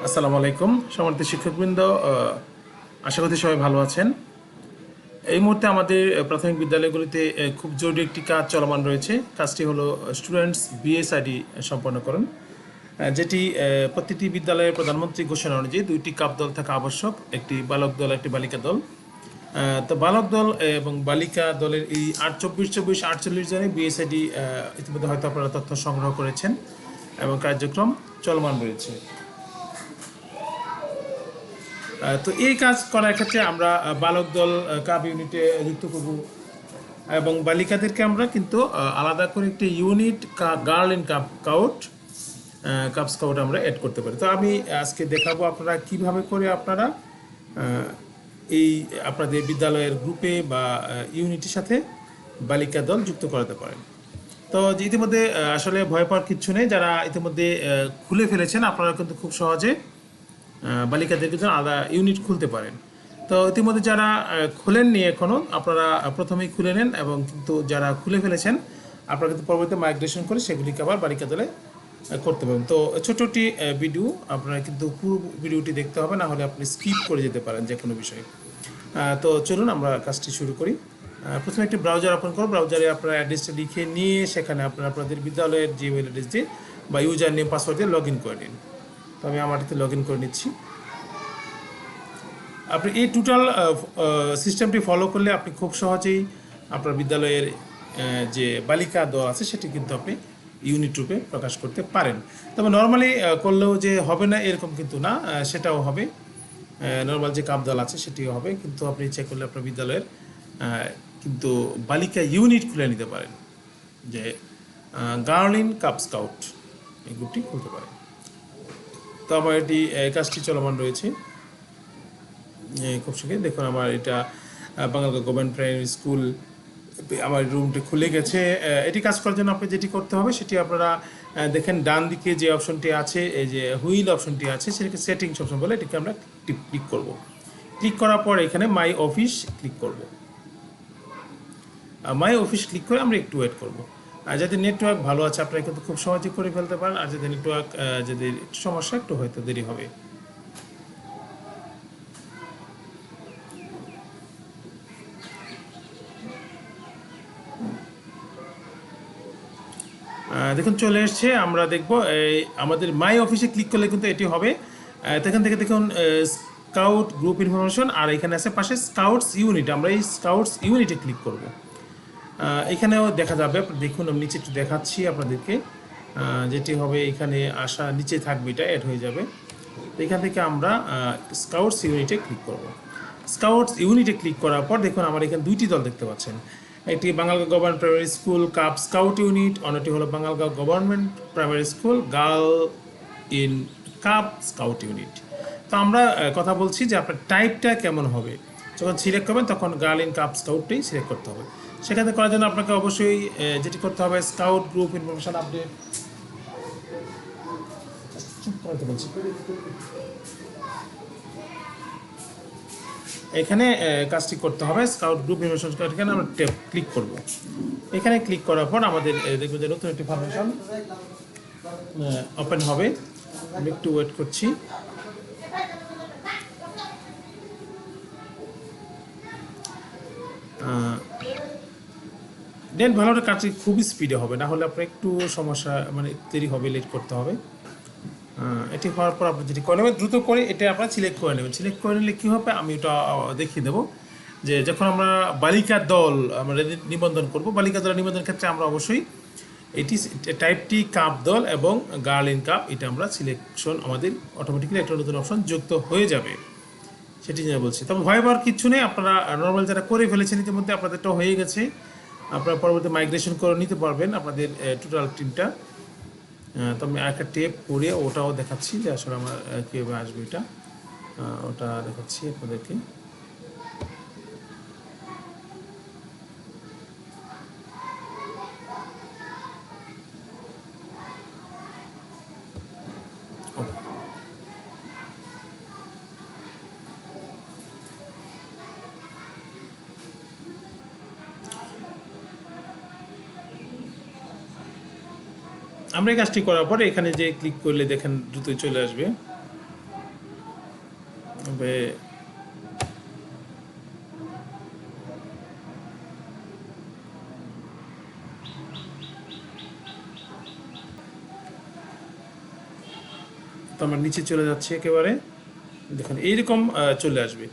আসসালামু আলাইকুম সম্মানিত শিক্ষকবৃন্দ, আশা করি সবাই ভালো আছেন। এই মুহূর্তে আমাদের প্রাথমিক বিদ্যালয়গুলিতে খুব জরুরি একটি কাজ চলমান রয়েছে। কাজটি হলো স্টুডেন্টস বিএসআইডি সম্পন্নকরণ, যেটি প্রতিটি বিদ্যালয়ের প্রধানমন্ত্রী ঘোষণা অনুযায়ী দুইটি কাপ দল থাকা আবশ্যক, একটি বালক দল একটি বালিকা দল। তো বালক দল এবং বালিকা দলের এই 24-24-48 জনে বিএসআইডি ইতিমধ্যে হয়তো আপনারা তথ্য সংগ্রহ করেছেন এবং কার্যক্রম চলমান রয়েছে। তো এই কাজ করার ক্ষেত্রে আমরা বালক দল কাব ইউনিটে যুক্ত করব এবং বালিকাদেরকে আমরা কিন্তু আলাদা করে একটি unit girl in cub scout আমরা অ্যাড করতে পারি। তো আমি আজকে দেখাবো আপনারা কিভাবে করে আপনারা এই আপনাদের বিদ্যালয়ের গ্রুপে বা ইউনিটের সাথে বালিকা দল যুক্ত করাতে পারেন। তো ইতিমধ্যে আসলে ভয় পাওয়ার কিচ্ছু নেই। যারা ইতিমধ্যে খুলে ফেলেছেন আপনারা কিন্তু খুব সহজে বালিকাদেরকে জন্য আলাদা ইউনিট খুলতে পারেন। তো ইতিমধ্যে যারা খুলেননি এখনও, আপনারা প্রথমেই খুলে নেন এবং কিন্তু যারা খুলে ফেলেছেন আপনারা কিন্তু পরবর্তীতে মাইগ্রেশন করে সেগুলিকে আবার বালিকা দলে করতে পারেন। তো ছোটটি ভিডিও আপনারা কিন্তু পুরো ভিডিওটি দেখতে হবে, না হলে আপনি স্কিপ করে যেতে পারেন যে কোনো বিষয়ে। তো চলুন আমরা কাজটি শুরু করি। প্রথমে একটি ব্রাউজার ওপেন করুন। ব্রাউজারে আপনারা অ্যাড্রেসটা লিখে নিয়ে সেখানে আপনারা আপনাদের বিদ্যালয়ের জিমেইল অ্যাড্রেস দিয়ে বা ইউজার নেম পাসওয়ার্ড দিয়ে লগ ইন করে নিন। তো আমি আমার এতে লগ ইন করে নিচ্ছি। আপনি এই টোটাল সিস্টেমটি ফলো করলে আপনি খুব সহজেই আপনার বিদ্যালয়ের যে বালিকা দল আছে সেটি কিন্তু আপনি ইউনিট রূপে প্রকাশ করতে পারেন। তবে নর্মালি করলেও যে হবে না এরকম কিন্তু না, সেটাও হবে। নর্মাল যে কাপ দল আছে সেটিও হবে, কিন্তু আপনি ইচ্ছা করলে আপনার বিদ্যালয়ের কিন্তু বালিকা ইউনিট খুলে নিতে পারেন, যে গার্ল ইন কাপ স্কাউট এই গ্রুপটি খুলতে পারেন। তো আমার এটি কাজটি চলমান রয়েছে। খুব শীঘ্রই দেখুন আমার এটা বাঙালগা গভর্নমেন্ট প্রাইমারি স্কুল, আমার রুমটি খুলে গেছে। এটি কাজ করার জন্য আপনি যেটি করতে হবে সেটি আপনারা দেখেন ডান দিকে যে অপশনটি আছে, এই যে হুইল অপশনটি আছে, সেটাকে সেটিংস অপশন বলে, এটিকে আমরা ক্লিক করব। ক্লিক করার পর এখানে মাই অফিস ক্লিক করব। মাই অফিস ক্লিক করে আমরা একটু ওয়েট করব। আর যাদের নেটওয়ার্ক ভালো আছে আপনারা কিন্তু খুব সহজে করে ফেলতে পারেন, আর যাদের নেটওয়ার্ক যদি একটু সমস্যা একটু হয়তো দেরি হবে। দেখুন চলে এসছে। আমরা দেখব এই আমাদের মাই অফিসে ক্লিক করলে কিন্তু এটি হবে। এখান থেকে দেখুন স্কাউট গ্রুপ ইনফরমেশন, আর এখানে আছে পাশে স্কাউটস ইউনিট। আমরা এই স্কাউটস ইউনিটে ক্লিক করব। এখানেও দেখা যাবে, দেখুন আমি নিচে একটু দেখাচ্ছি আপনাদেরকে, যেটি হবে এখানে আসা নিচে থাকবে, এটা অ্যাড হয়ে যাবে। এখান থেকে আমরা স্কাউটস ইউনিটে ক্লিক করব। স্কাউটস ইউনিটে ক্লিক করার পর দেখুন আমার এখানে দুইটি দল দেখতে পাচ্ছেন। একটি Bangalgaon government primary school cub scout unit, অন্যটি হলো Bangalgaon government primary school girl in cub scout unit. তো আমরা কথা বলছি যে আপনার টাইপটা কেমন হবে। যখন সিলেক্ট করবেন তখন গার্ল ইন কাপ স্কাউটটাই সিলেক্ট করতে হবে। সেখানে করার জন্য আপনাকে অবশ্যই যেটি করতে হবে, স্কাউট গ্রুপ ইনফরমেশন আপডেট করতে বলছি। এখানে কাজটি করতে হবে, স্কাউট গ্রুপ ইনফরমেশন, এখানে আমরা ক্লিক করব। এখানে ক্লিক করার পর আমাদের দেখব যে নতুন একটি ফাংশন ওপেন হবে। আমি একটু ওয়েট করছি। নেট ভালো হলে কাজটি খুবই স্পিডে হবে, না হলে আপনার একটু সমস্যা, মানে দেরি হবে, লেট করতে হবে। এটি হওয়ার পর আপনি যেটি করে নেবেন দ্রুত করে এটা আপনারা সিলেক্ট করে নেবেন। সিলেক্ট করে নিলে কী হবে আমি ওটা দেখিয়ে দেবো, যে যখন আমরা বালিকা দল আমরা নিবন্ধন করব, বালিকা দলের নিবন্ধনের ক্ষেত্রে আমরা অবশ্যই এটি টাইপটি কাপ দল এবং গার্ল ইন কাপ, এটা আমরা সিলেকশন আমাদের অটোমেটিক্যালি একটা নতুন অপশন যুক্ত হয়ে যাবে, সেটি নিয়ে বলছি। তবে ভয় পাওয়ার কিচ্ছু নেই, আপনারা নর্মাল যারা করে ফেলেছেন ইতিমধ্যে আপনাদেরটা হয়ে গেছে, আপনারা পরবর্তী মাইগ্রেশন করে নিতে পারবেন আপনাদের টোটাল টিমটা। তো আমি আরেকটা টেপ করে ওটাও দেখাচ্ছি যে আসলে আমার কীভাবে আসবে, এটা ওটা দেখাচ্ছি আপনাদেরকে। আমরা এই কাজটি করার পরে এখানে যে ক্লিক করলে দেখেন দ্রুতই চলে আসবে। তবে তো আমরা নিচে চলে যাচ্ছি একেবারে, দেখুন এইরকম চলে আসবে।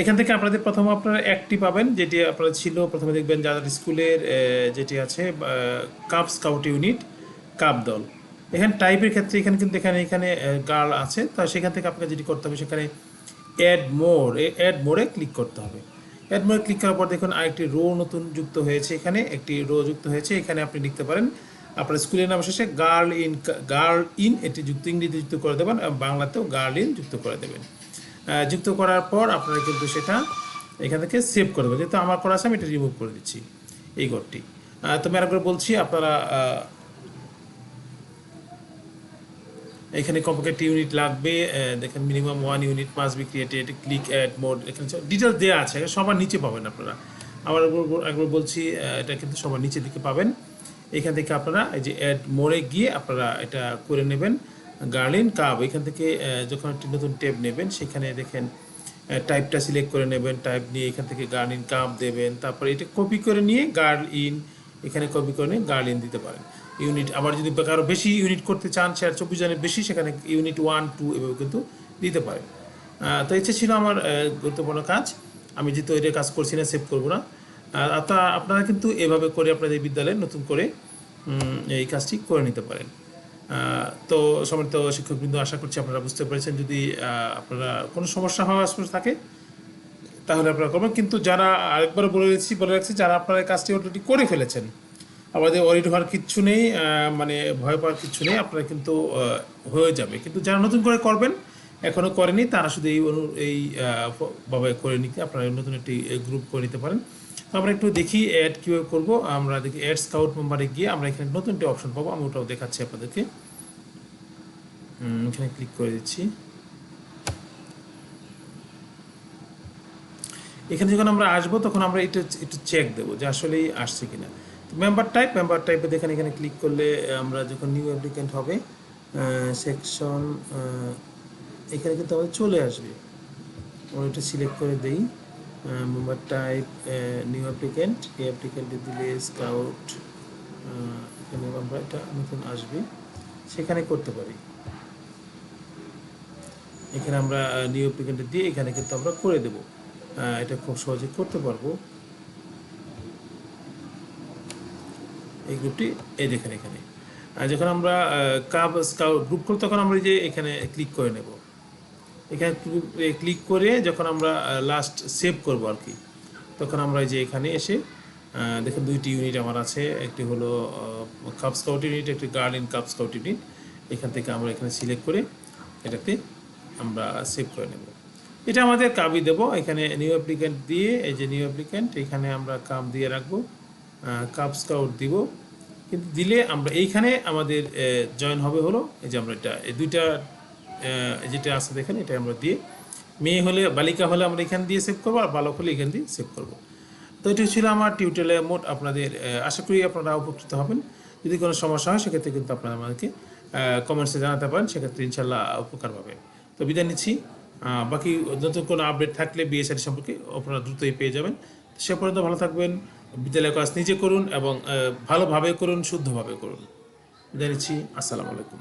এখান থেকে আপনাদের প্রথমে আপনারা একটি পাবেন, যেটি আপনারা ছিল প্রথমে দেখবেন যাদের স্কুলের যেটি আছে কাপ স্কাউট ইউনিট, কাপ দল। এখানে টাইপের ক্ষেত্রে এখানে কিন্তু এখানে গার্ল আছে, তো সেখান থেকে আপনাকে যেটি করতে হবে সেখানে অ্যাড মোরে ক্লিক করতে হবে। অ্যাড মোরে ক্লিক করার পর দেখুন আরেকটি রো নতুন যুক্ত হয়েছে, এখানে একটি রো যুক্ত হয়েছে। এখানে আপনি লিখতে পারেন আপনার স্কুলের নাম শেষে গার্ল ইন এটি যুক্ত, ইংরেজিতে যুক্ত করে দেবেন, বাংলাতেও গার্ল ইন যুক্ত করে দেবেন। যুক্ত করার পর আপনারা কিন্তু সেটা এখান থেকে সেভ করে দেবেন। যেহেতু আমার করা আছে আমি এটা রিমুভ করে দিচ্ছি এই ঘরটি। তো আমি আরেকবার বলছি, আপনারা এখানে কমপক্ষে 2 ইউনিট লাগবে। দেখেন minimum 1 unit must be created, click add mode, এখানে ডিটেলস দেওয়া আছে, সবার নিচে পাবেন আপনারা। আবার একবার বলছি, এটা কিন্তু সবার নিচের দিকে পাবেন। এখান থেকে আপনারা এই যে অ্যাড মোড়ে গিয়ে আপনারা এটা করে নেবেন গার্লিন কাব। এখান থেকে যখন একটি নতুন ট্যাব নেবেন সেখানে দেখেন টাইপটা সিলেক্ট করে নেবেন, টাইপ নিয়ে এখান থেকে গার্লিন কাব দেবেন, তারপরে এটা কপি করে নিয়ে গার্ল ইন এখানে কপি করে নিয়ে গার্ল ইন দিতে পারেন। ইউনিট আবার যদি কারো বেশি ইউনিট করতে চান, সে আর 24 জনের বেশি, সেখানে ইউনিট 1 2 এভাবে কিন্তু দিতে পারেন। তো ইচ্ছে ছিল আমার গুরুত্বপূর্ণ কাজ, আমি যেহেতু এটা কাজ করছি না, সেভ করবো না। তা আপনারা কিন্তু এভাবে করে আপনাদের বিদ্যালয়ে নতুন করে এই কাজটি করে নিতে পারেন। তো সম্মানিত শিক্ষকবৃন্দ, আশা করছি আপনারা বুঝতে পেরেছেন। যদি আপনারা কোনো সমস্যা হওয়ার আশঙ্কা থাকে তাহলে আপনারা করবেন, কিন্তু যারা আরেকবার বলে রাখছি যারা আপনারা এই কাজটি অলরেডি করে ফেলেছেন, আমাদের অরিড হওয়ার কিচ্ছু নেই, মানে ভয় পাওয়ার কিচ্ছু নেই, আপনারা কিন্তু হয়ে যাবে। কিন্তু যারা নতুন করে করবেন, এখনও করেনি, তারা শুধু এই ভাবে করে নিতে আপনারা নতুন একটি গ্রুপ করে নিতে পারেন। তো আমরা একটু দেখি অ্যাড কীভাবে করবো। আমরা দেখি অ্যাড স্কাউট মেম্বারে গিয়ে আমরা এখানে নতুন একটি অপশন পাবো, আমি ওটাও দেখাচ্ছি আপনাদেরকে। এখানে ক্লিক করে দিচ্ছি। এখানে যখন আমরা আসবো তখন আমরা এটা একটু চেক দেবো যে আসলেই আসছে কিনা। মেম্বার টাইপে দেখেন, এখানে ক্লিক করলে আমরা যখন নিউ অ্যাপ্লিকেন্ট হবে সেকশন, এখানে কিন্তু আমাদের চলে আসবে। আমরা এটা সিলেক্ট করে দিই, মেম্বার টাইপ নিউ অ্যাপ্লিকেন্ট, এই অ্যাপ্লিকেন্টে দিলে স্কাউট, এখানে আমরা এটা নতুন আসবে সেখানে করতে পারি। এখানে আমরা নিউ অ্যাপ্লিকেন্টে দিয়ে এখানে কিন্তু আমরা করে দেবো, এটা খুব সহজে করতে পারবো। এই গ্রুপটি এই দেখেন এখানে যখন আমরা কাব স্কাউট গ্রুপ করি তখন আমরা যে এখানে ক্লিক করে নেব। এখানে ক্লিক করে যখন আমরা লাস্ট সেভ করব আর কি, তখন আমরা যে এখানে এসে দেখুন 2টি ইউনিট আমার আছে, একটি হলো কাব স্কাউট ইউনিট, একটি গার্লিন কাব স্কাউট ইউনিট। এখান থেকে আমরা এখানে সিলেক্ট করে এটাতে আমরা সেভ করে নেব। এটা আমাদের কাবই দেবো, এখানে নিউ অ্যাপ্লিকেন্ট দিয়ে এই যে নিউ অ্যাপ্লিকেন্ট এখানে আমরা কাব দিয়ে রাখবো, কাব স্কাউট দিব। কিন্তু দিলে আমরা এইখানে আমাদের জয়েন হবে হলো এই যে আমরা এটা এই দুইটা যেটা আছে দেখেন এটা আমরা দিয়ে, মেয়ে হলে বালিকা হলে আমরা এখান দিয়ে সেভ করবো, আর বালক হলে এখান দিয়ে সেভ করবো। তো এটা ছিল আমার টিউটোরিয়াল মোড। আপনাদের আশা করি আপনারা উপকৃত হবেন। যদি কোনো সমস্যা হয় সেক্ষেত্রে কিন্তু আপনারা আমাদেরকে কমেন্টসে জানাতে পারেন, সেক্ষেত্রে ইনশাল্লাহ উপকার পাবে। তো বিদায় নিচ্ছি। বাকি নতুন কোনো আপডেট থাকলে BSID সম্পর্কে আপনারা দ্রুতই পেয়ে যাবেন। সে পর্যন্ত ভালো থাকবেন, বিদ্যালয়ের কাজ নিজে করুন এবং ভালোভাবে করুন, শুদ্ধভাবে করুন। বিদায় নিচ্ছি। আসসালামু আলাইকুম।